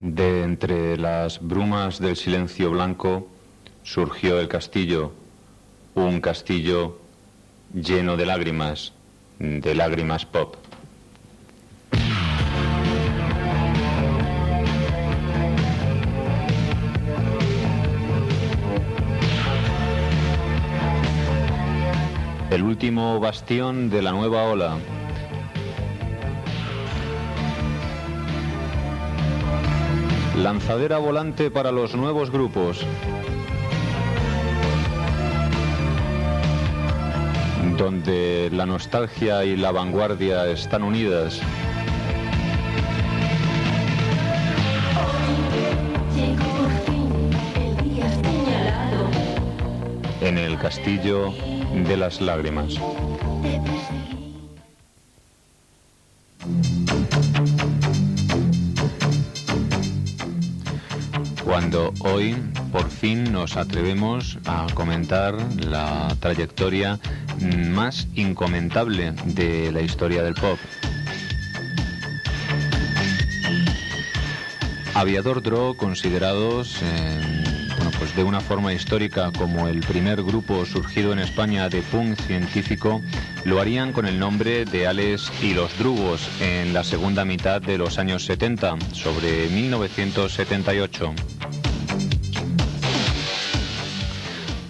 De entre las brumas del silencio blanco surgió el castillo, un castillo lleno de lágrimas pop. El último bastión de la nueva ola. Lanzadera volante para los nuevos grupos. Donde la nostalgia y la vanguardia están unidas. En el castillo de las lágrimas. Cuando hoy por fin nos atrevemos a comentar la trayectoria más incomentable de la historia del pop. Aviador Dro, considerados pues de una forma histórica como el primer grupo surgido en España de punk científico, lo harían con el nombre de Ales y los Drugos en la segunda mitad de los años 70, sobre 1978.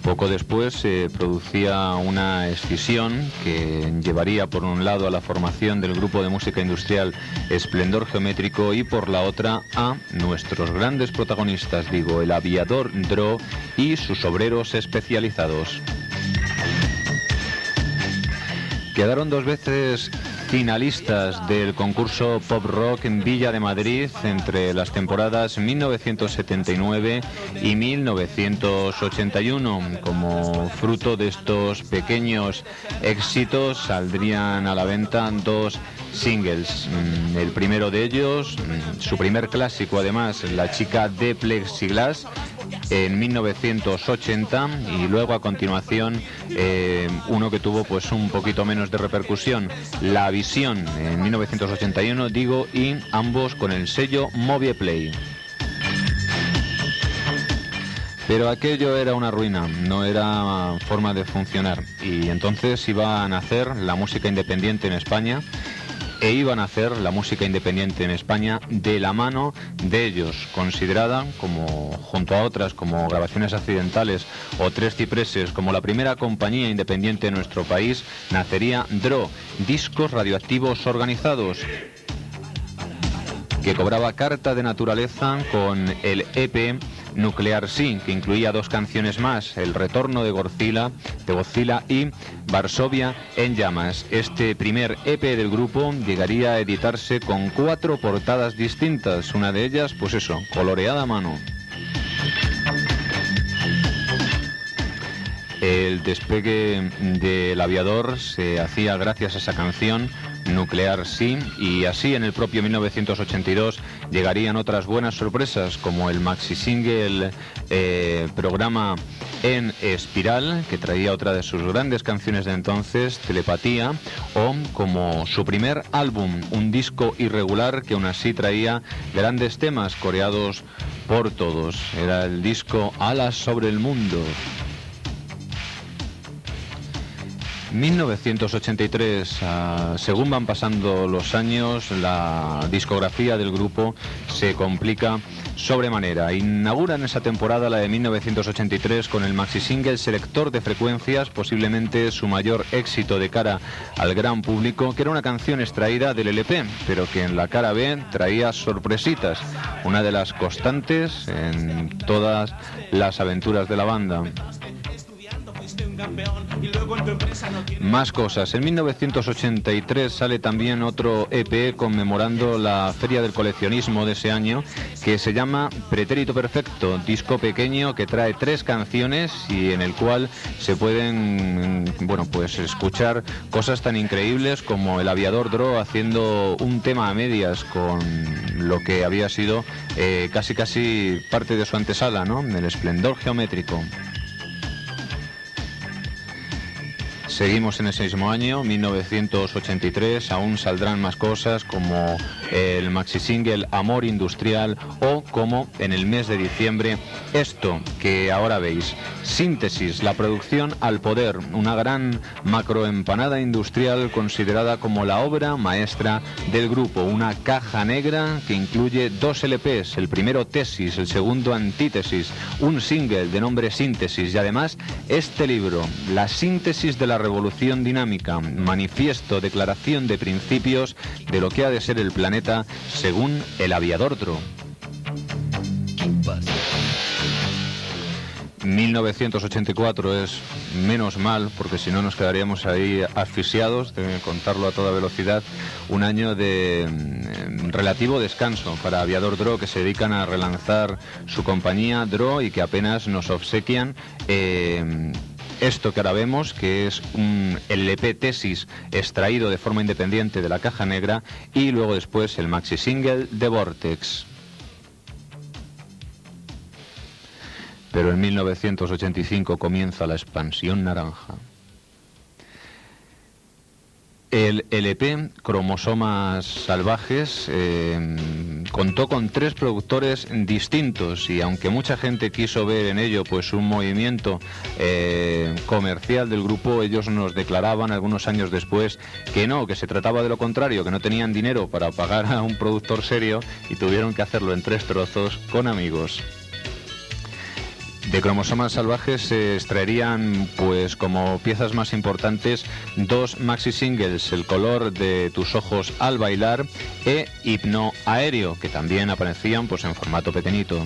Poco después se producía una escisión que llevaría por un lado a la formación del grupo de música industrial Esplendor Geométrico y por la otra a nuestros grandes protagonistas, el Aviador Dro y sus obreros especializados. Quedaron dos veces finalistas del concurso Pop Rock en Villa de Madrid entre las temporadas 1979 y 1981. Como fruto de estos pequeños éxitos saldrían a la venta dos singles. El primero de ellos, su primer clásico además, La chica de Plexiglas, en 1980, y luego a continuación uno que tuvo pues un poquito menos de repercusión, La Visión, en 1981, y ambos con el sello Movieplay. Pero aquello era una ruina, no era forma de funcionar, y entonces iba a nacer la música independiente en España. E iban a hacer la música independiente en España de la mano de ellos, considerada como, junto a otras como Grabaciones Accidentales o Tres Cipreses, como la primera compañía independiente en nuestro país. Nacería Dro, Discos Radioactivos Organizados, que cobraba carta de naturaleza con el EP Nuclear Sí, que incluía dos canciones más, El Retorno de Godzilla y Varsovia en Llamas. Este primer EP del grupo llegaría a editarse con 4 portadas distintas, una de ellas, pues eso, coloreada a mano. El despegue del Aviador se hacía gracias a esa canción, Nuclear Sí, y así en el propio 1982 llegarían otras buenas sorpresas, como el maxi single Programa en Espiral, que traía otra de sus grandes canciones de entonces, Telepatía, o como su primer álbum, un disco irregular que aún así traía grandes temas coreados por todos. Era el disco Alas sobre el Mundo. 1983, según van pasando los años, la discografía del grupo se complica sobremanera. Inauguran esa temporada, la de 1983, con el maxi single Selector de Frecuencias, posiblemente su mayor éxito de cara al gran público, que era una canción extraída del LP, pero que en la cara B traía sorpresitas, una de las constantes en todas las aventuras de la banda. Más cosas. En 1983 sale también otro EP conmemorando la Feria del Coleccionismo de ese año, que se llama Pretérito Perfecto, disco pequeño que trae 3 canciones y en el cual se pueden pues escuchar cosas tan increíbles como el Aviador Dro haciendo un tema a medias con lo que había sido casi parte de su antesala, ¿no? El Esplendor Geométrico. Seguimos en ese mismo año, 1983, aún saldrán más cosas como el maxi single Amor Industrial o como en el mes de diciembre esto que ahora veis, Síntesis, la producción al poder, una gran macroempanada industrial considerada como la obra maestra del grupo, una caja negra que incluye 2 LPs, el primero Tesis, el segundo Antítesis, un single de nombre Síntesis y además este libro, La síntesis de la revolución dinámica, manifiesto, declaración de principios de lo que ha de ser el planeta según el aviador Dro. 1984 es menos mal, porque si no nos quedaríamos ahí asfixiados de contarlo a toda velocidad, un año de relativo descanso para Aviador Dro, que se dedican a relanzar su compañía Dro y que apenas nos obsequian esto que ahora vemos, que es un LP Tesis extraído de forma independiente de la caja negra, y luego después el maxi single de Vortex. Pero en 1985 comienza la expansión naranja. El LP Cromosomas Salvajes contó con 3 productores distintos y aunque mucha gente quiso ver en ello pues un movimiento comercial del grupo, ellos nos declaraban algunos años después que no, que se trataba de lo contrario, que no tenían dinero para pagar a un productor serio y tuvieron que hacerlo en 3 trozos con amigos. De Cromosomas Salvajes se extraerían, pues como piezas más importantes, 2 maxi singles, El color de tus ojos al bailar e Hipno Aéreo, que también aparecían pues en formato pequeñito.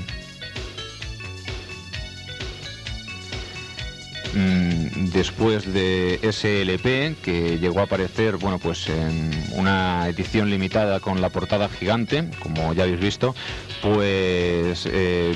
Después de ese LP, que llegó a aparecer, bueno, pues en una edición limitada con la portada gigante, como ya habéis visto, pues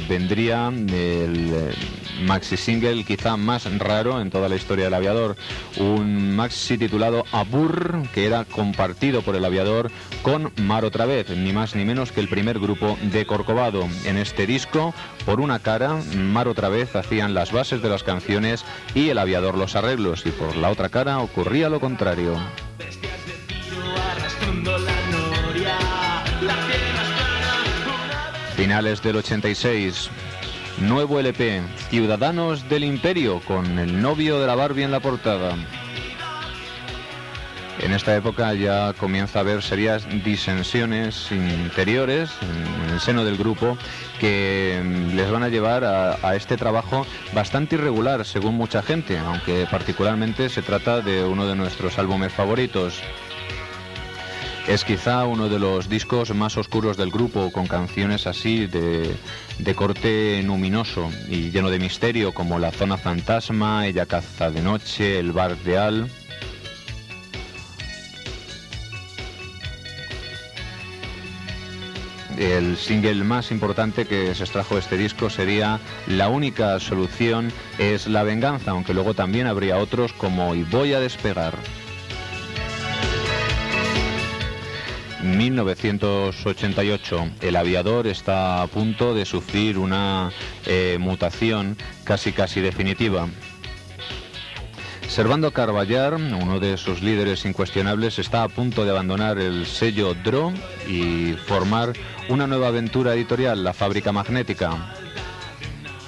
vendría el maxi single quizá más raro en toda la historia del Aviador, un maxi titulado Abur, que era compartido por el Aviador con Mar otra vez, ni más ni menos que el primer grupo de Corcovado. En este disco, por una cara, Mar otra vez hacían las bases de las canciones y el Aviador los arreglos, y por la otra cara ocurría lo contrario. Finales del 86, nuevo LP, Ciudadanos del Imperio, con el novio de la Barbie en la portada. En esta época ya comienza a haber serias disensiones interiores en el seno del grupo que les van a llevar a este trabajo bastante irregular según mucha gente, aunque particularmente se trata de uno de nuestros álbumes favoritos. Es quizá uno de los discos más oscuros del grupo, con canciones así de corte luminoso y lleno de misterio, como La Zona Fantasma, Ella caza de noche, El bar de Al. El single más importante que se extrajo de este disco sería La única solución es la venganza, aunque luego también habría otros como Y voy a despegar. 1988, el Aviador está a punto de sufrir una mutación casi definitiva. Servando Carballar, uno de sus líderes incuestionables, está a punto de abandonar el sello Dro y formar una nueva aventura editorial, La Fábrica Magnética.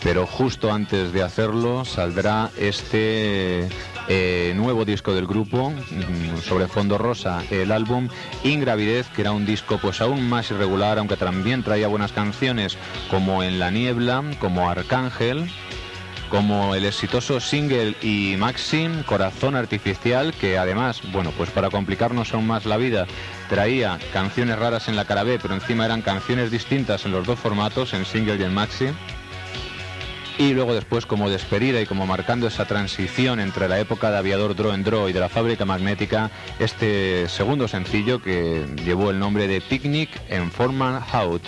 Pero justo antes de hacerlo saldrá este nuevo disco del grupo, sobre fondo rosa, el álbum Ingravidez, que era un disco pues aún más irregular, aunque también traía buenas canciones como En la niebla, como Arcángel, como el exitoso single y maxi Corazón Artificial, que además, bueno, pues para complicarnos aún más la vida, traía canciones raras en la cara B, pero encima eran canciones distintas en los 2 formatos, en single y en maxi. Y luego después, como despedida y como marcando esa transición entre la época de Aviador Dro en Dro y de la Fábrica Magnética, este segundo sencillo que llevó el nombre de Picnic en Foreman Hout.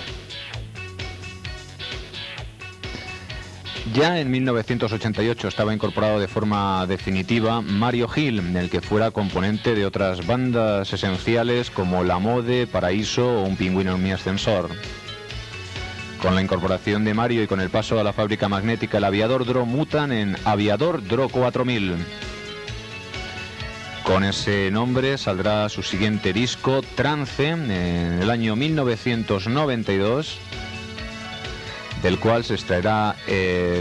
Ya en 1988 estaba incorporado de forma definitiva Mario Gil, en el que fuera componente de otras bandas esenciales como La Mode, Paraíso o Un pingüino en mi ascensor. Con la incorporación de Mario y con el paso a la Fábrica Magnética, el Aviador Dro mutan en Aviador Dro 4000. Con ese nombre saldrá su siguiente disco, Trance, en el año 1992, del cual se extraerá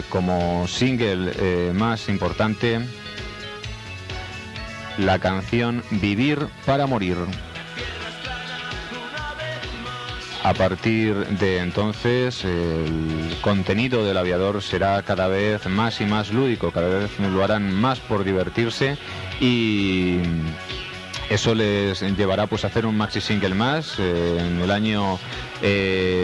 como single más importante la canción Vivir para Morir. A partir de entonces, el contenido del Aviador será cada vez más y más lúdico, cada vez lo harán más por divertirse, y eso les llevará pues a hacer un maxi single más en el año entre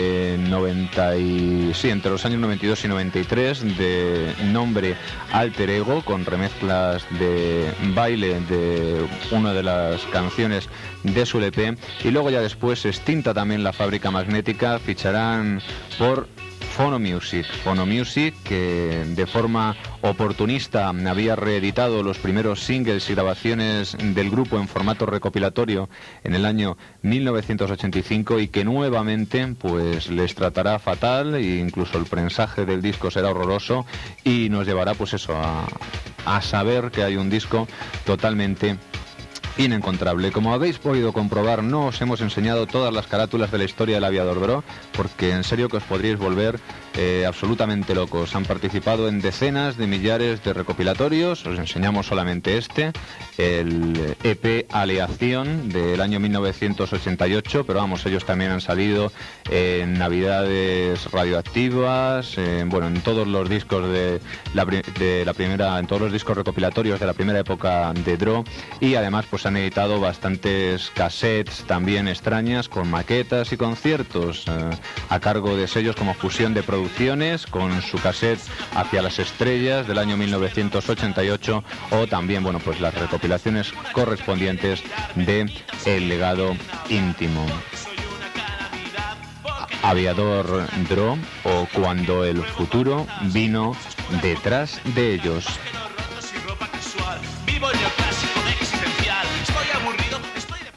los años 92 y 93, de nombre Alter Ego, con remezclas de baile de una de las canciones de su LP, y luego ya después, extinta también la Fábrica Magnética, ficharán por Phono Music, que de forma oportunista había reeditado los primeros singles y grabaciones del grupo en formato recopilatorio en el año 1985, y que nuevamente pues les tratará fatal, e incluso el prensaje del disco será horroroso, y nos llevará pues eso a saber que hay un disco totalmente inencontrable. Como habéis podido comprobar, no os hemos enseñado todas las carátulas de la historia del Aviador Bro, porque en serio que os podríais volver absolutamente locos. Han participado en decenas de millares de recopilatorios. Os enseñamos solamente el EP Aleación del año 1988, pero vamos, ellos también han salido en Navidades Radioactivas, en todos los discos en todos los discos recopilatorios de la primera época de Dro, y además pues han editado bastantes cassettes también extrañas, con maquetas y conciertos a cargo de sellos como Fusión de Producciones, con su cassette Hacia las Estrellas del año 1988, o también pues las recopilaciones correspondientes de El Legado Íntimo. Aviador Dro, o Cuando el futuro vino detrás de ellos. Vivo el neoclásico de existencial. Estoy aburrido, estoy de...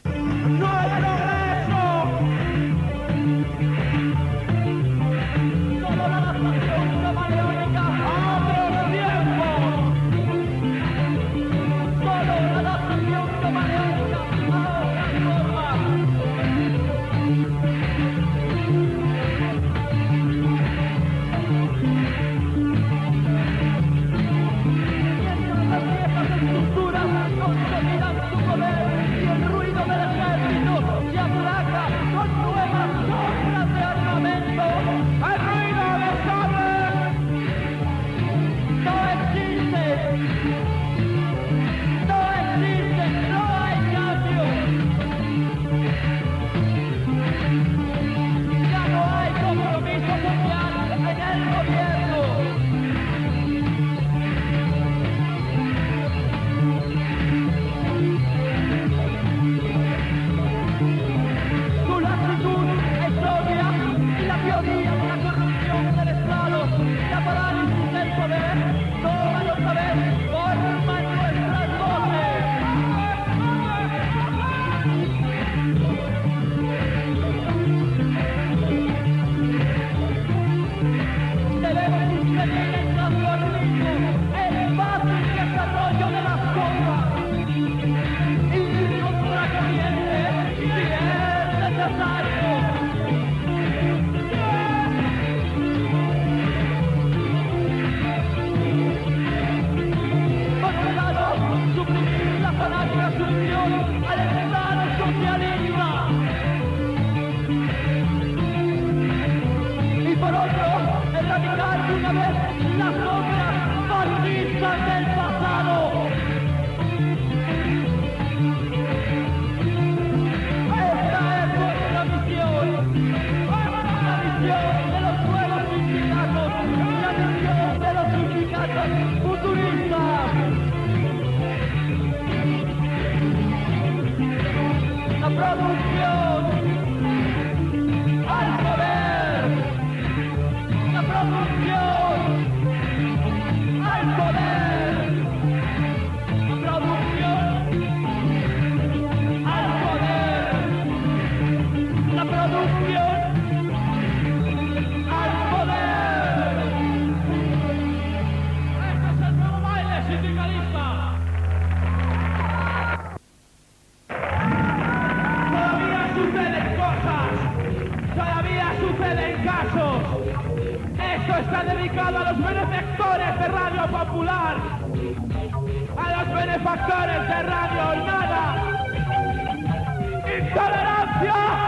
Esto está dedicado a los benefactores de Radio Popular, a los benefactores de Radio y Nada. ¡Intolerancia!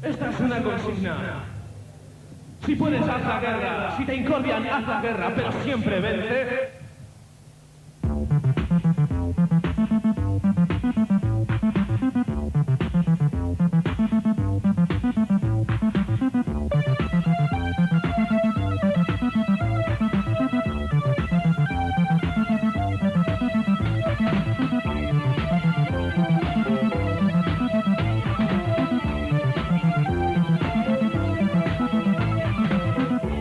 Esta es una consigna. Si puedes, haz la guerra. Si te incordian, haz la guerra, pero siempre vence.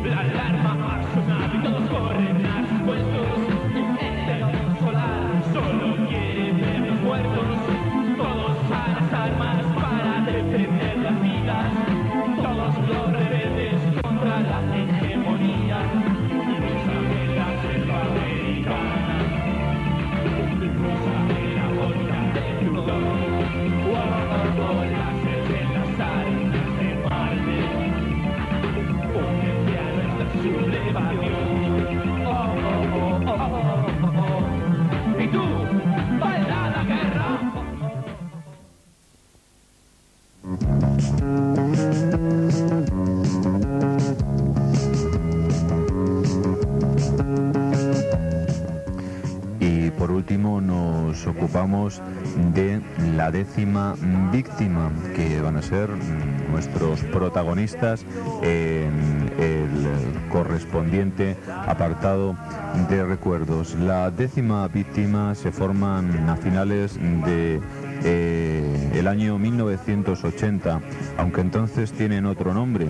La alarma ha sonado y todos corren a su puesto. espacio. ¿Y tú? ¿Valdrá la guerra? Y por último nos ocupamos de la 10ª víctima, que van a ser nuestros protagonistas en el correspondiente apartado de recuerdos. La 10ª víctima se forman a finales de el año 1980, aunque entonces tienen otro nombre.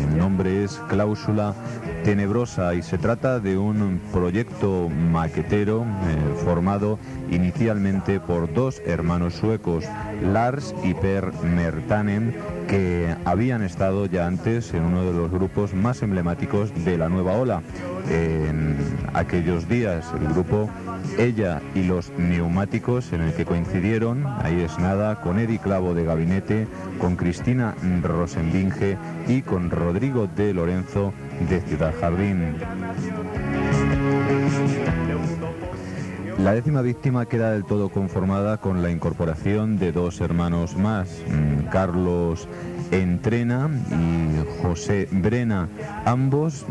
El nombre es Cláusula Tenebrosa y se trata de un proyecto maquetero formado inicialmente por dos hermanos suecos, Lars y Per Mertanen, que habían estado ya antes en uno de los grupos más emblemáticos de la nueva ola. En aquellos días el grupo Ella y los Neumáticos, en el que coincidieron, ahí es nada, con Eddie Clavo de Gabinete, con Cristina Rosenbinge y con Rodrigo de Lorenzo de Ciudad Jardín. La 10ª víctima queda del todo conformada con la incorporación de dos hermanos más, Carlos Entrena y José Brena, ambos,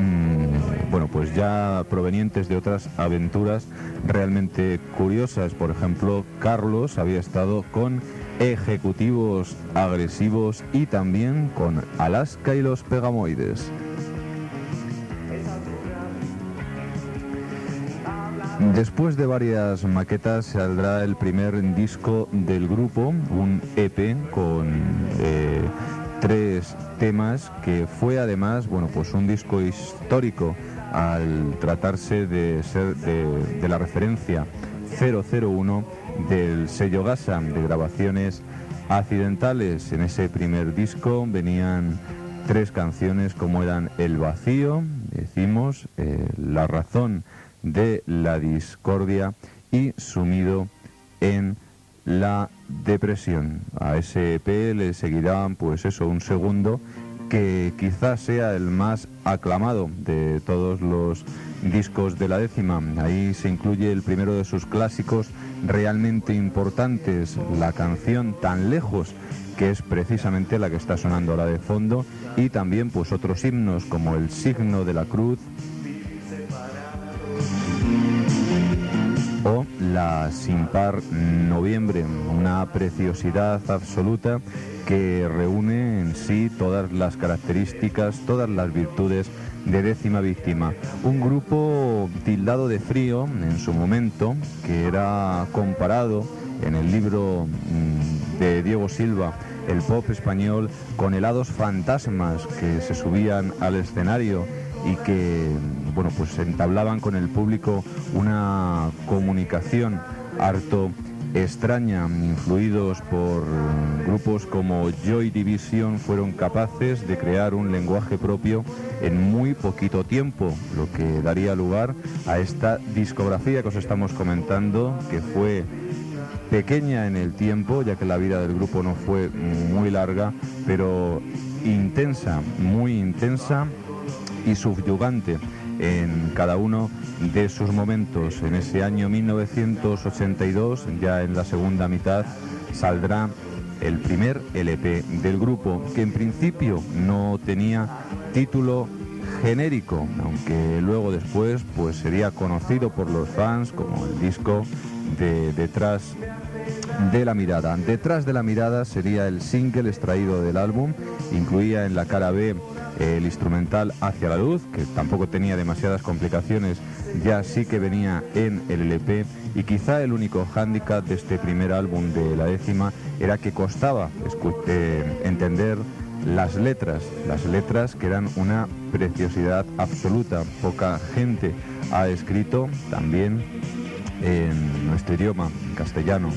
bueno, pues ya provenientes de otras aventuras realmente curiosas. Por ejemplo, Carlos había estado con Ejecutivos Agresivos y también con Alaska y los Pegamoides. Después de varias maquetas saldrá el primer disco del grupo, un EP con 3 temas, que fue además, bueno, pues un disco histórico al tratarse de ser de la referencia 001 del sello Gasa de Grabaciones Accidentales. En ese primer disco venían 3 canciones como eran El Vacío, decimos, La Razón de la Discordia y Sumido en la Depresión. A ese EP le seguirán, pues eso, un segundo que quizás sea el más aclamado de todos los discos de la 10ª. Ahí se incluye el primero de sus clásicos realmente importantes, la canción Tan Lejos, que es precisamente la que está sonando ahora de fondo, y también pues otros himnos como El Signo de la Cruz o la Sin Par Noviembre, una preciosidad absoluta que reúne en sí todas las características, todas las virtudes de 10ª víctima. Un grupo tildado de frío en su momento, que era comparado en el libro de Diego Silva, El pop español, con helados fantasmas que se subían al escenario y que, bueno, pues entablaban con el público una comunicación harto extraña. Influidos por grupos como Joy Division, fueron capaces de crear un lenguaje propio en muy poquito tiempo, lo que daría lugar a esta discografía que os estamos comentando, que fue pequeña en el tiempo, ya que la vida del grupo no fue muy larga, pero intensa, muy intensa y subyugante en cada uno de sus momentos. En ese año 1982, ya en la segunda mitad, saldrá el primer LP del grupo, que en principio no tenía título genérico, aunque luego después pues sería conocido por los fans como el disco de Detrás de la Mirada. Detrás de la Mirada sería el single extraído del álbum, incluía en la cara B el instrumental Hacia la Luz, que tampoco tenía demasiadas complicaciones, ya sí que venía en el LP, y quizá el único hándicap de este primer álbum de la 10ª era que costaba entender las letras que eran una preciosidad absoluta. Poca gente ha escrito también en nuestro idioma, en castellano.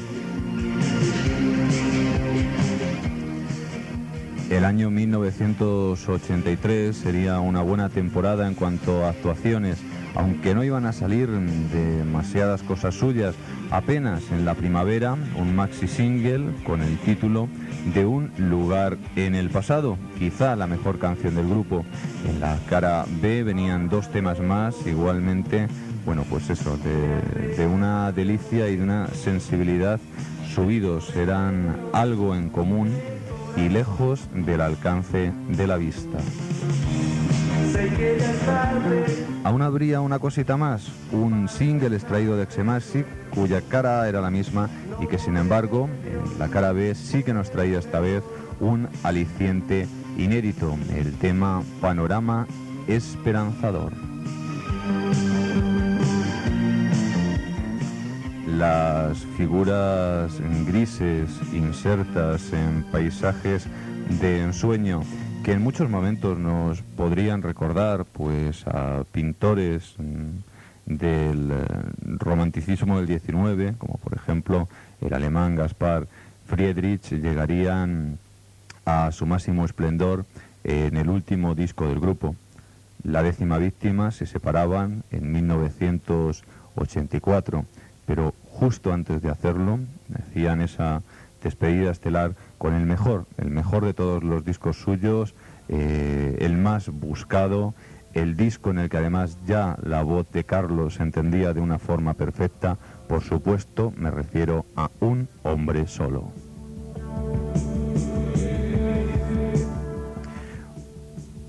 El año 1983 sería una buena temporada en cuanto a actuaciones aunque no iban a salir demasiadas cosas suyas. Apenas en la primavera, un maxi single con el título de Un lugar en el pasado, quizá la mejor canción del grupo. En la cara B venían 2 temas más, igualmente, bueno, pues eso, de una delicia y de una sensibilidad subidos, eran algo en común y lejos del alcance de la vista. Aún habría una cosita más, un single extraído de Xemaxic, cuya cara A era la misma y que sin embargo, la cara B sí que nos traía esta vez un aliciente inédito, el tema Panorama Esperanzador. Las figuras grises insertas en paisajes de ensueño que en muchos momentos nos podrían recordar pues a pintores del romanticismo del XIX, como por ejemplo el alemán Gaspar Friedrich, llegarían a su máximo esplendor en el último disco del grupo. La Décima Víctima se separaban en 1984, pero justo antes de hacerlo hacían esa despedida estelar con el mejor de todos los discos suyos, el más buscado, el disco en el que además ya la voz de Carlos se entendía de una forma perfecta. Por supuesto, me refiero a Un hombre solo.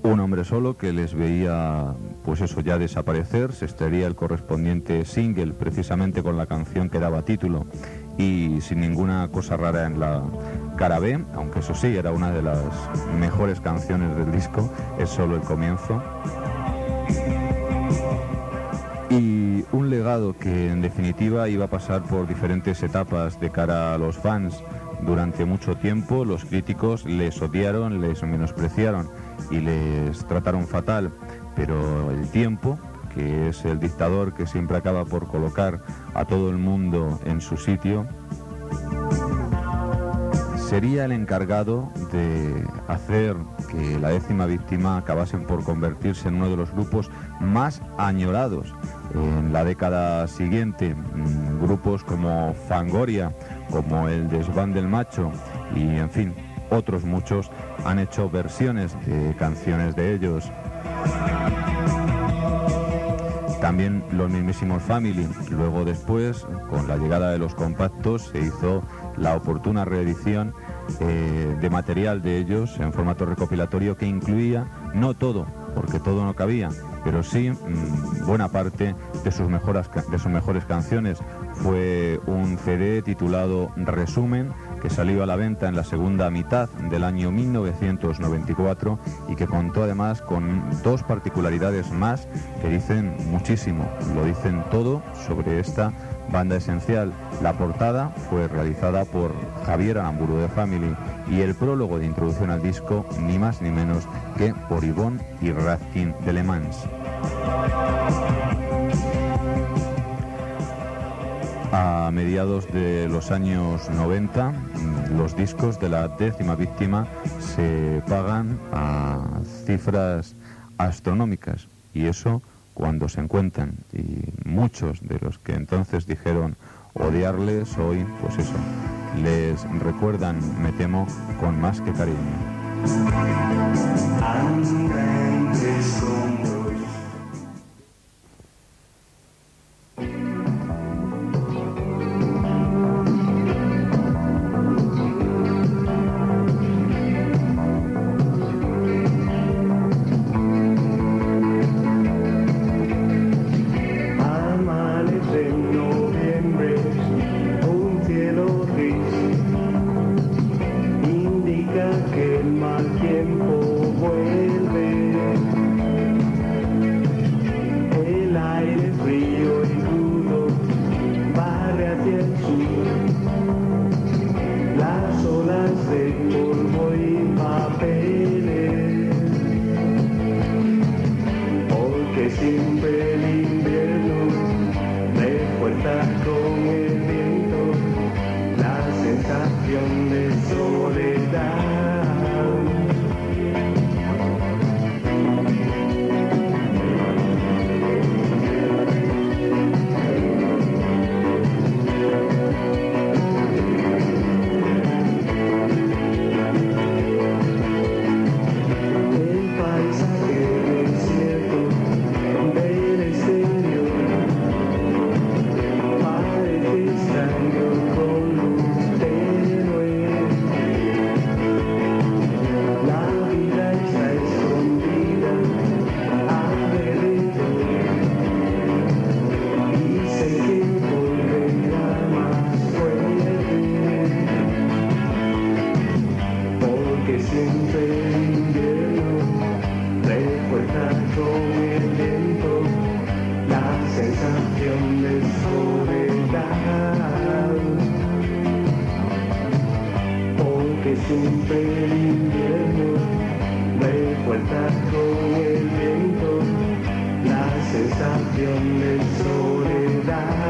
Un hombre solo que les veía, pues eso, ya desaparecer. Se extraería el correspondiente single precisamente con la canción que daba título y sin ninguna cosa rara en la cara B, aunque eso sí, era una de las mejores canciones del disco, es solo el comienzo. Y un legado que en definitiva iba a pasar por diferentes etapas de cara a los fans. Durante mucho tiempo los críticos les odiaron, les menospreciaron y les trataron fatal, pero el tiempo, que es el dictador que siempre acaba por colocar a todo el mundo en su sitio, sería el encargado de hacer que la Décima Víctima acabasen por convertirse en uno de los grupos más añorados en la década siguiente. Grupos como Fangoria, como el Desván del Macho y, en fin, otros muchos han hecho versiones de canciones de ellos. También los mismísimos Family. Luego después, con la llegada de los compactos, se hizo la oportuna reedición de material de ellos en formato recopilatorio que incluía, no todo, porque todo no cabía, pero sí buena parte de sus mejores canciones. Fue un CD titulado Resumen, que salió a la venta en la segunda mitad del año 1994 y que contó además con 2 particularidades más que dicen muchísimo, lo dicen todo sobre esta banda esencial. La portada fue realizada por Javier Aramburu de Family y el prólogo de introducción al disco ni más ni menos que por Yvonne y Radkin de Le Mans. A mediados de los años 90, los discos de la Décima Víctima se pagan a cifras astronómicas, y eso cuando se encuentran. Y muchos de los que entonces dijeron odiarles hoy, pues eso, les recuerdan, me temo, con más que cariño. rompe el invierno, de vueltas con el viento, la sensación de soledad.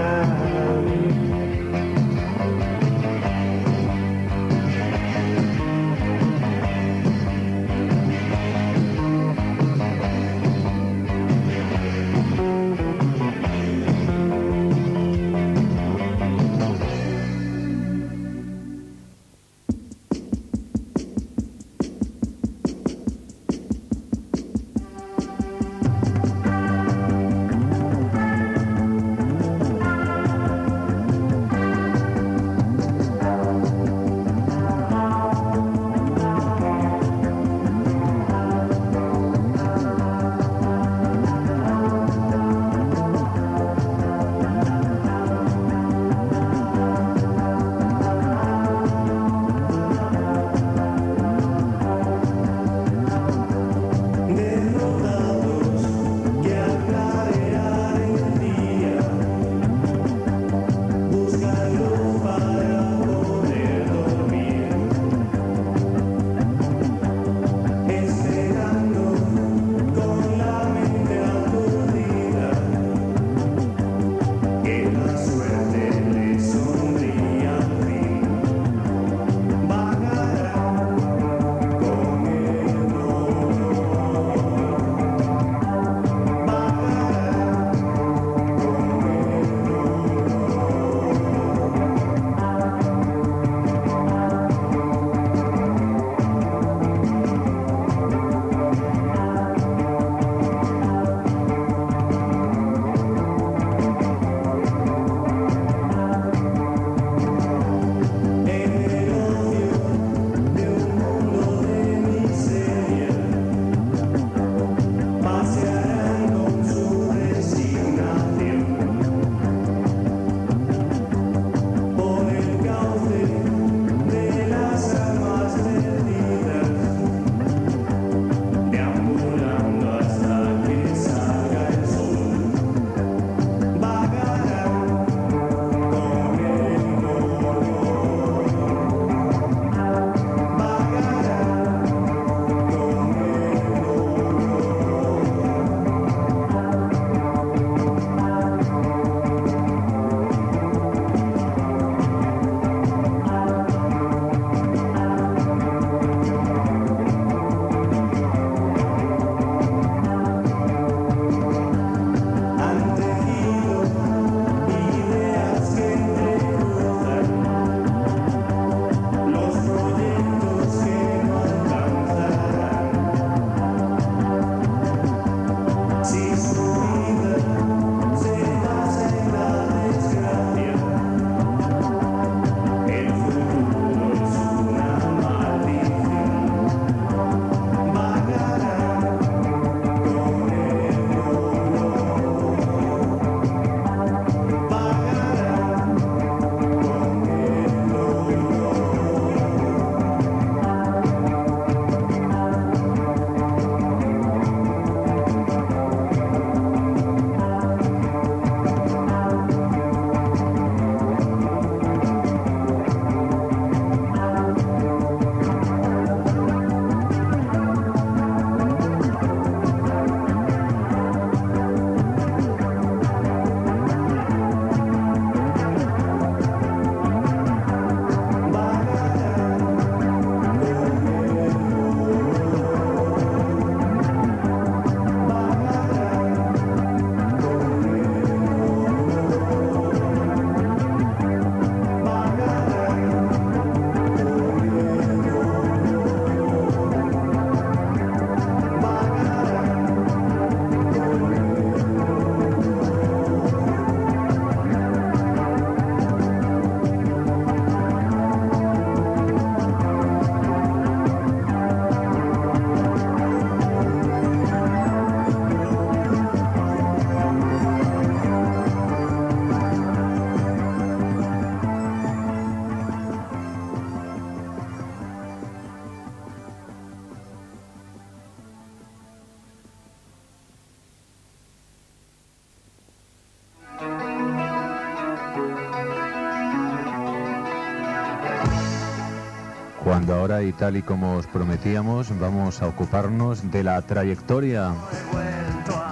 Cuando ahora, y tal y como os prometíamos, vamos a ocuparnos de la trayectoria,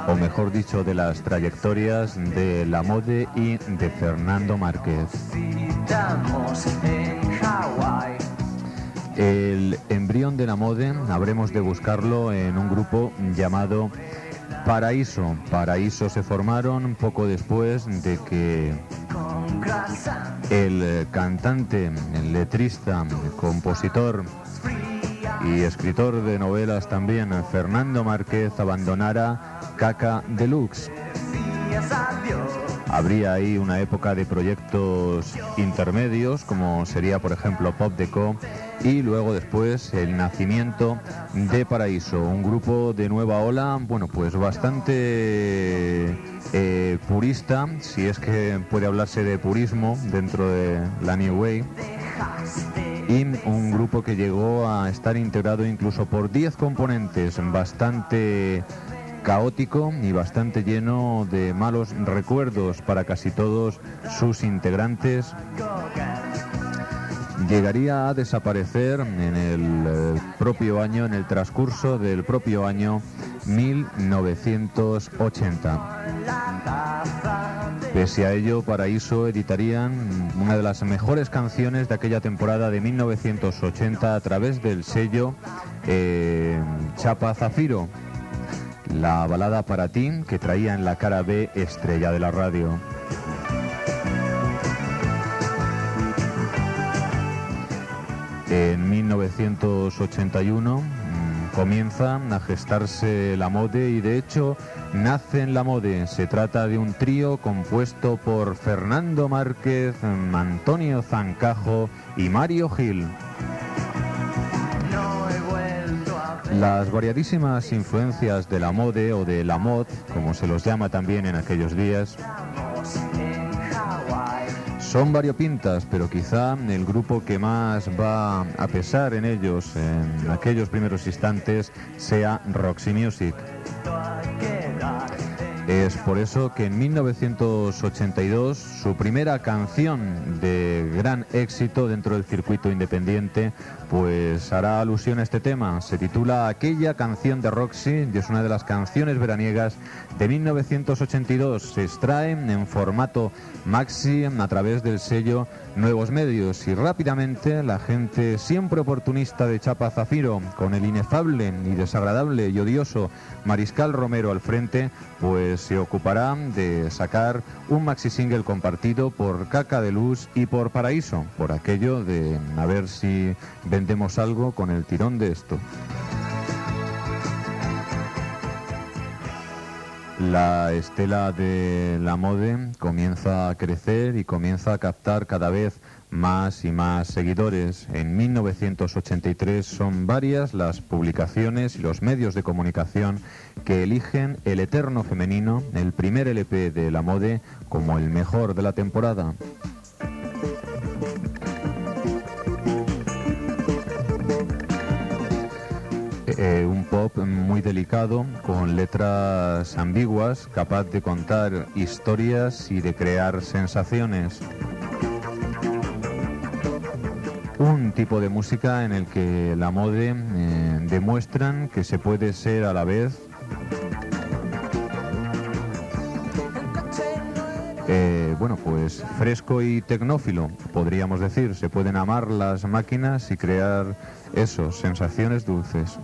o mejor dicho, de las trayectorias de la Mode y de Fernando Márquez. El embrión de la Mode habremos de buscarlo en un grupo llamado Paraíso. Paraíso se formaron poco después de que el cantante, el letrista, compositor y escritor de novelas también, Fernando Márquez, abandonara Kaka Deluxe. Habría ahí una época de proyectos intermedios, como sería, por ejemplo, Pop Deco, y luego después el nacimiento de Paraíso, un grupo de nueva ola, bueno, pues bastante purista, si es que puede hablarse de purismo dentro de la New Wave, y un grupo que llegó a estar integrado incluso por 10 componentes, bastante caótico y bastante lleno de malos recuerdos para casi todos sus integrantes. Llegaría a desaparecer en el propio año, en el transcurso del propio año 1980. Pese a ello, Paraíso editarían una de las mejores canciones de aquella temporada de 1980 a través del sello Chapa Zafiro, la balada Para ti, que traía en la cara B Estrella de la Radio. En 1981 comienza a gestarse la Mode y de hecho nace en la Mode. Se trata de un trío compuesto por Fernando Márquez, Antonio Zancajo y Mario Gil. Las variadísimas influencias de la Mode o de la mod, como se los llama también en aquellos días, son variopintas, pero quizá el grupo que más va a pesar en ellos en aquellos primeros instantes sea Roxy Music. Es por eso que en 1982 su primera canción de gran éxito dentro del circuito independiente pues hará alusión a este tema. Se titula Aquella canción de Roxy y es una de las canciones veraniegas de 1982. Se extrae en formato maxi a través del sello Nuevos Medios y rápidamente la gente siempre oportunista de Chapa Zafiro, con el inefable y desagradable y odioso Mariscal Romero al frente, pues se ocupará de sacar un maxi single compartido por Kaka Deluxe y por Paraíso, por aquello de a ver si vendemos algo con el tirón de esto. La estela de la Mode comienza a crecer y comienza a captar cada vez más y más seguidores. En 1983 son varias las publicaciones y los medios de comunicación que eligen El Eterno Femenino, el primer LP de la Mode, como el mejor de la temporada. Un pop muy delicado, con letras ambiguas, capaz de contar historias y de crear sensaciones. Un tipo de música en el que la Mode demuestran que se puede ser a la vez bueno, pues fresco y tecnófilo, podríamos decir. Se pueden amar las máquinas y crear eso, sensaciones dulces.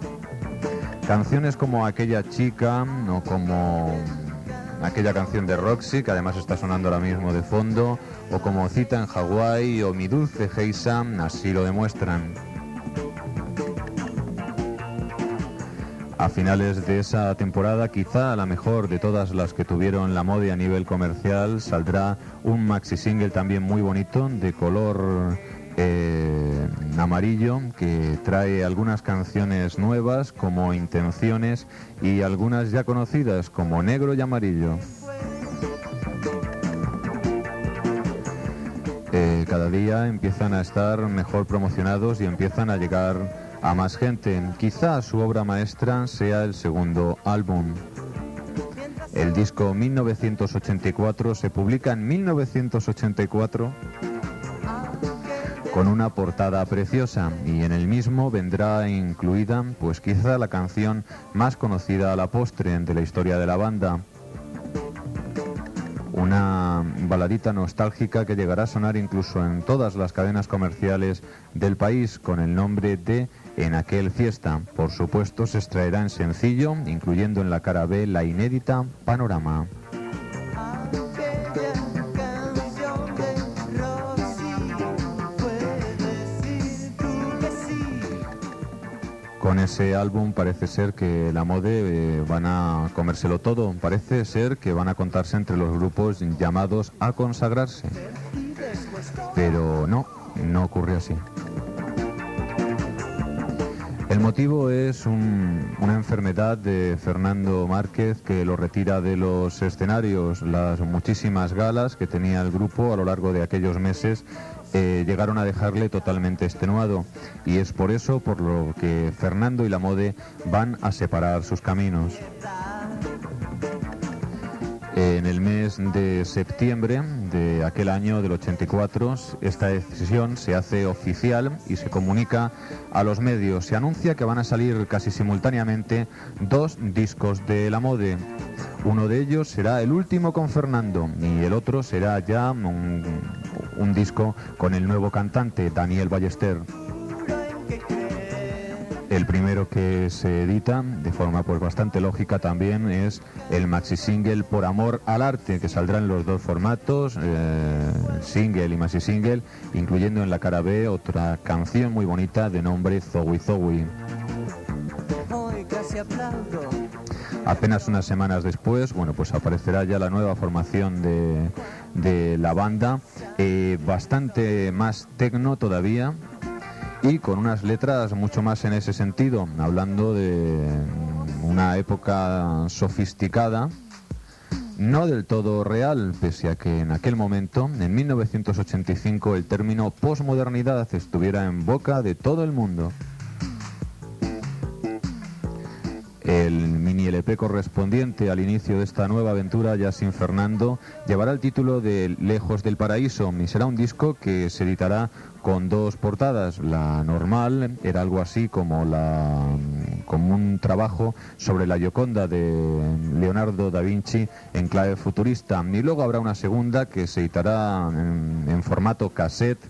Canciones como Aquella chica o como aquella canción de Roxy, que además está sonando ahora mismo de fondo, o como Cita en Hawái o Mi dulce Geisa, así lo demuestran. A finales de esa temporada, quizá la mejor de todas las que tuvieron la Mode a nivel comercial, saldrá un maxi single también muy bonito, de color amarillo, que trae algunas canciones nuevas como Intenciones y algunas ya conocidas como Negro y Amarillo. Cada día empiezan a estar mejor promocionados y empiezan a llegar a más gente. Quizá su obra maestra sea el segundo álbum. El disco 1984 se publica en 1984 con una portada preciosa, y en el mismo vendrá incluida pues quizá la canción más conocida a la postre de la historia de la banda. Una baladita nostálgica que llegará a sonar incluso en todas las cadenas comerciales del país con el nombre de En aquel fiesta. Por supuesto se extraerá en sencillo, incluyendo en la cara B la inédita Panorama. Con ese álbum parece ser que la Mode van a comérselo todo, parece ser que van a contarse entre los grupos llamados a consagrarse. Pero no ocurre así. El motivo es una enfermedad de Fernando Márquez que lo retira de los escenarios. Las muchísimas galas que tenía el grupo a lo largo de aquellos meses llegaron a dejarle totalmente extenuado, y es por eso por lo que Fernando y la Mode van a separar sus caminos. En el mes de septiembre de aquel año del 84, esta decisión se hace oficial y se comunica a los medios. Se anuncia que van a salir casi simultáneamente 2 discos de la Mode. Uno de ellos será el último con Fernando y el otro será ya un disco con el nuevo cantante, Daniel Ballester. El primero que se edita, de forma pues bastante lógica también, es el maxi single Por amor al arte, que saldrá en los 2 formatos, single y maxi single, incluyendo en la cara B otra canción muy bonita de nombre Zowie Zowie. Apenas unas semanas después, bueno, pues aparecerá ya la nueva formación de la banda, bastante más tecno todavía, y con unas letras mucho más en ese sentido, hablando de una época sofisticada, no del todo real, pese a que en aquel momento, en 1985, el término posmodernidad estuviera en boca de todo el mundo. El mini LP correspondiente al inicio de esta nueva aventura ya sin Fernando llevará el título de Lejos del Paraíso, y será un disco que se editará con 2 portadas. La normal era algo así como un trabajo sobre la Gioconda de Leonardo da Vinci en clave futurista, y luego habrá una segunda que se editará en formato cassette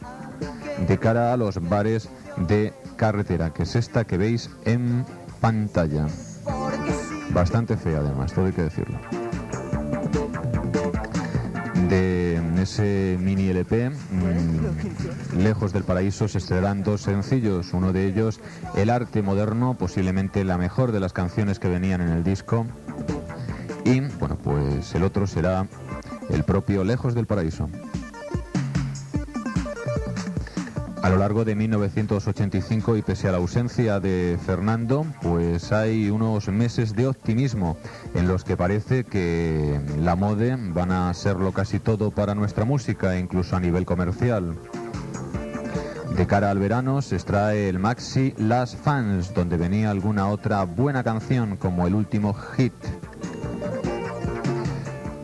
de cara a los bares de carretera, que es esta que veis en pantalla. Bastante fea además, todo hay que decirlo. De ese mini LP, Lejos del Paraíso, se estrenarán 2 sencillos. Uno de ellos, El arte moderno, posiblemente la mejor de las canciones que venían en el disco. Y, bueno, pues el otro será el propio Lejos del Paraíso. A lo largo de 1985, y pese a la ausencia de Fernando, pues hay unos meses de optimismo en los que parece que la Mode van a serlo casi todo para nuestra música, incluso a nivel comercial. De cara al verano se extrae el maxi Las Fans, donde venía alguna otra buena canción como el último hit.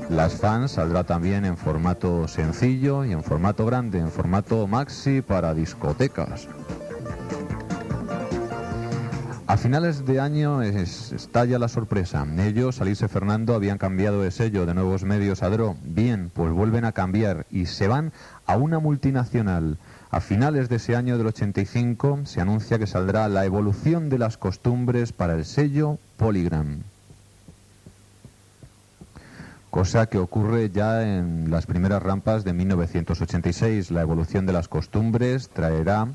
Las Fans saldrá también en formato sencillo y en formato grande, en formato maxi para discotecas. A finales de año estalla la sorpresa. Ellos, Alice y Fernando, habían cambiado de sello de Nuevos Medios a Dro. Bien, pues vuelven a cambiar y se van a una multinacional. A finales de ese año del 85 se anuncia que saldrá La evolución de las costumbres para el sello Polygram. Cosa que ocurre ya en las primeras rampas de 1986. La evolución de las costumbres traerá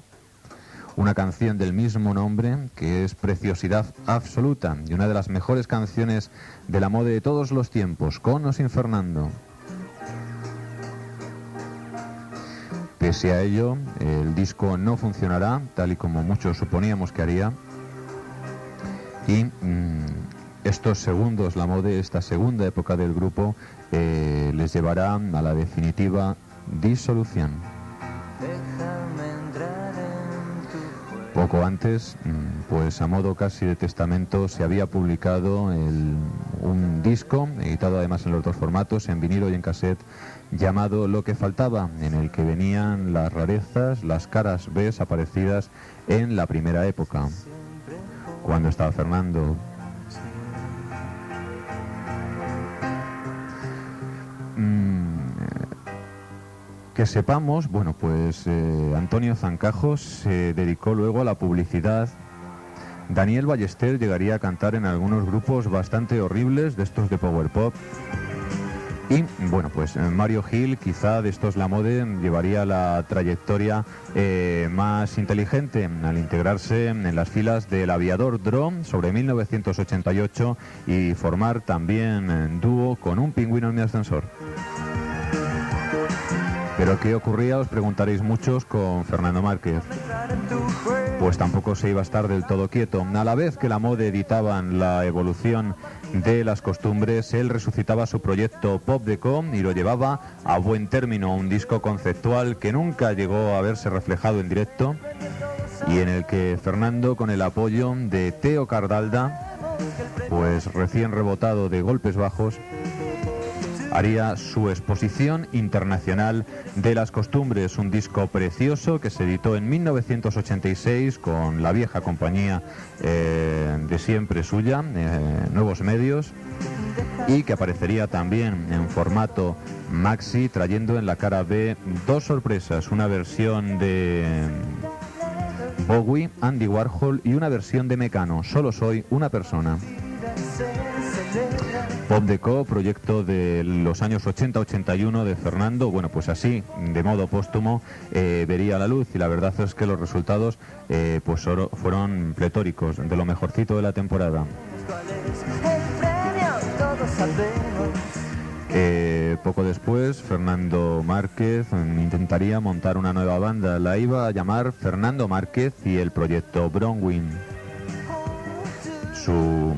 una canción del mismo nombre, que es preciosidad absoluta y una de las mejores canciones de la Mode de todos los tiempos, con o sin Fernando. Pese a ello, el disco no funcionará tal y como muchos suponíamos que haría, y estos segundos, la Mode, esta segunda época del grupo, les llevará a la definitiva disolución. Poco antes, pues a modo casi de testamento, se había publicado un disco, editado además en los dos formatos, en vinilo y en cassette, llamado Lo que faltaba, en el que venían las rarezas, las caras B aparecidas en la primera época, cuando estaba Fernando. Que sepamos, bueno, pues Antonio Zancajos se dedicó luego a la publicidad. Daniel Ballester llegaría a cantar en algunos grupos bastante horribles, de estos de power pop. Y, bueno, pues Mario Gil, quizá de estos la mode, llevaría la trayectoria más inteligente al integrarse en las filas del Aviador Drum sobre 1988 y formar también dúo con Un pingüino en mi ascensor. ¿Pero qué ocurría, os preguntaréis muchos, con Fernando Márquez? Pues tampoco se iba a estar del todo quieto. A la vez que la mode editaban La evolución de las costumbres, él resucitaba su proyecto Pop Deco y lo llevaba a buen término, un disco conceptual que nunca llegó a verse reflejado en directo y en el que Fernando, con el apoyo de Teo Cardalda, pues recién rebotado de golpes bajos, haría su exposición internacional de las costumbres, un disco precioso que se editó en 1986 con la vieja compañía de siempre suya, Nuevos Medios, y que aparecería también en formato maxi, trayendo en la cara B dos sorpresas, una versión de Bowie, Andy Warhol y una versión de Mecano, Solo soy una persona. Pop Deco, proyecto de los años 80-81 de Fernando, bueno, pues así, de modo póstumo, vería la luz, y la verdad es que los resultados pues fueron pletóricos, de lo mejorcito de la temporada. Poco después, Fernando Márquez intentaría montar una nueva banda, la iba a llamar Fernando Márquez y el proyecto Bronwyn. Su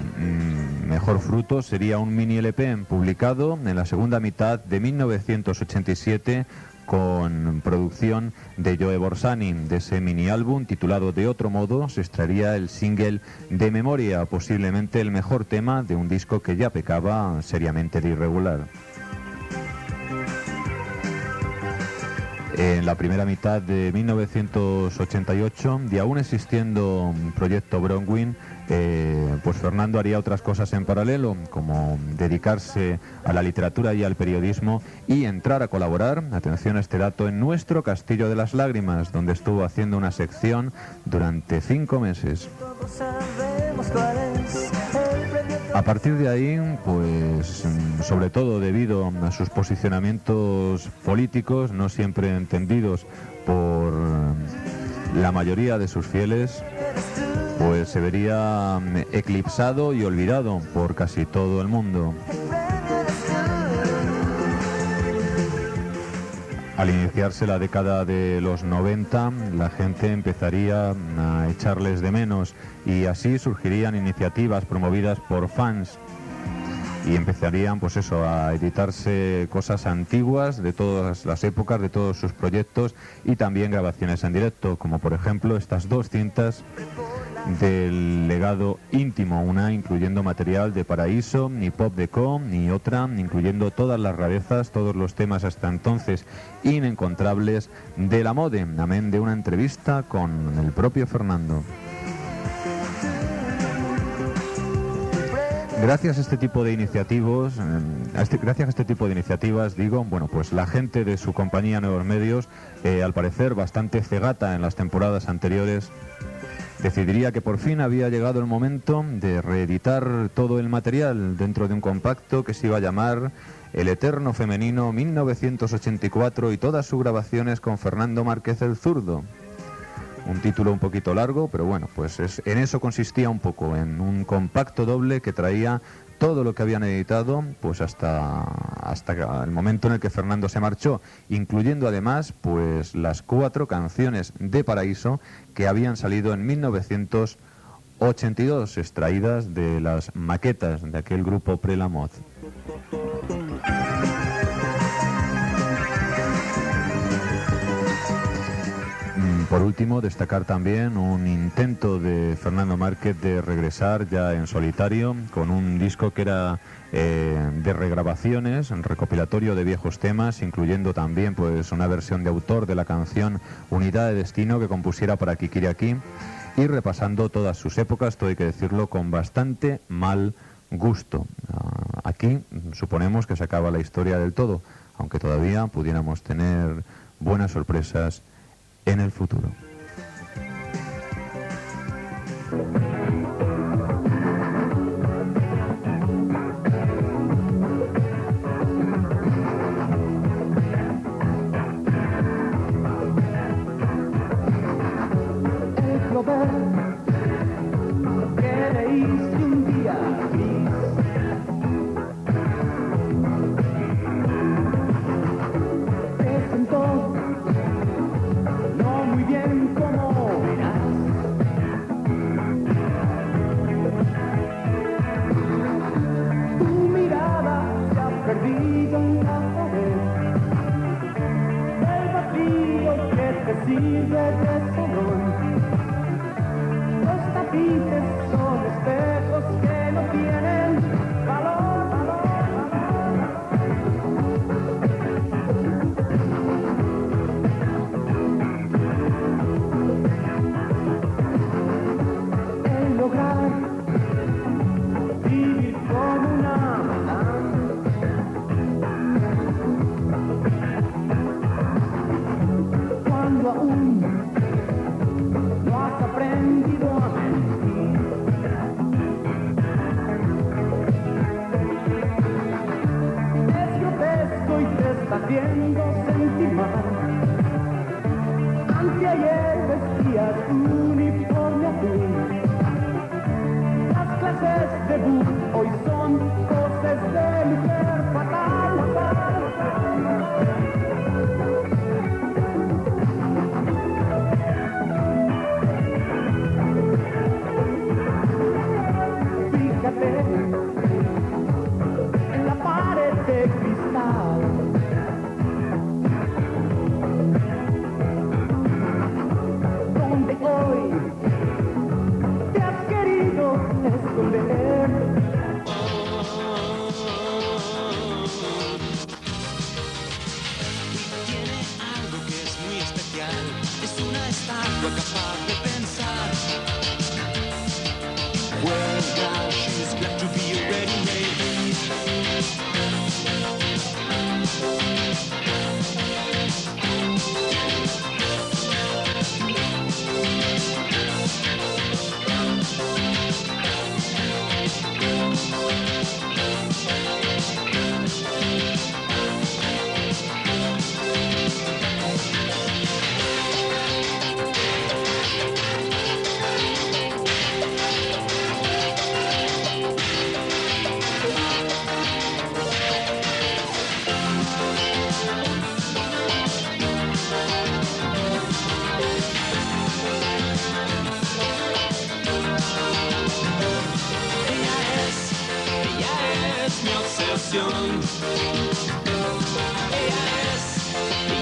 mejor fruto sería un mini LP publicado en la segunda mitad de 1987 con producción de Joe Borsani. De ese mini álbum titulado De otro modo se extraería el single De memoria, posiblemente el mejor tema de un disco que ya pecaba seriamente de irregular. En la primera mitad de 1988, y aún existiendo Proyecto Bronwyn, pues Fernando haría otras cosas en paralelo, como dedicarse a la literatura y al periodismo y entrar a colaborar, atención a este dato, en Nuestro Castillo de las Lágrimas, donde estuvo haciendo una sección durante 5 meses. A partir de ahí, pues sobre todo debido a sus posicionamientos políticos, no siempre entendidos por la mayoría de sus fieles, pues se vería eclipsado y olvidado por casi todo el mundo. Al iniciarse la década de los 90, la gente empezaría a echarles de menos y así surgirían iniciativas promovidas por fans y empezarían, pues eso, a editarse cosas antiguas de todas las épocas, de todos sus proyectos y también grabaciones en directo, como por ejemplo estas 2 cintas del legado íntimo, una incluyendo material de Paraíso y Pop Deco y otra incluyendo todas las rarezas, todos los temas hasta entonces inencontrables de la mode, amén de una entrevista con el propio Fernando. Gracias a este tipo de iniciativas, digo, bueno, pues la gente de su compañía Nuevos Medios, al parecer bastante cegata en las temporadas anteriores, decidiría que por fin había llegado el momento de reeditar todo el material dentro de un compacto que se iba a llamar El Eterno Femenino 1984 y todas sus grabaciones con Fernando Márquez el Zurdo. Un título un poquito largo, pero bueno, pues en eso consistía un poco, en un compacto doble que traía todo lo que habían editado, pues hasta el momento en el que Fernando se marchó, incluyendo además pues las 4 canciones de Paraíso que habían salido en 1982, extraídas de las maquetas de aquel grupo Prelamod. Por último, destacar también un intento de Fernando Márquez de regresar ya en solitario con un disco que era de regrabaciones, un recopilatorio de viejos temas, incluyendo también pues una versión de autor de la canción Unidad de Destino que compusiera para Kikiriaki, y repasando todas sus épocas, todo hay que decirlo, con bastante mal gusto. Aquí suponemos que se acaba la historia del todo, aunque todavía pudiéramos tener buenas sorpresas en el futuro.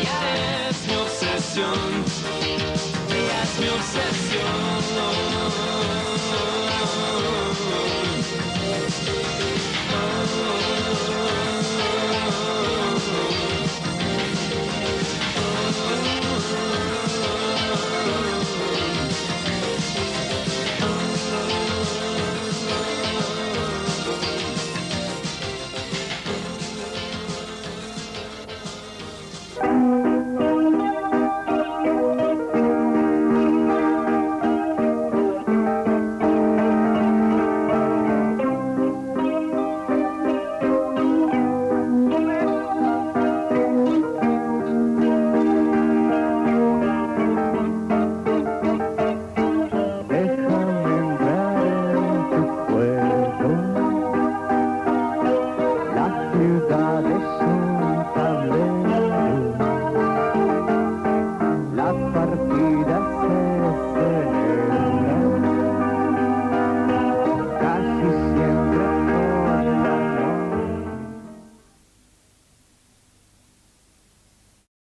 Ella es mi obsesión, ella es mi obsesión.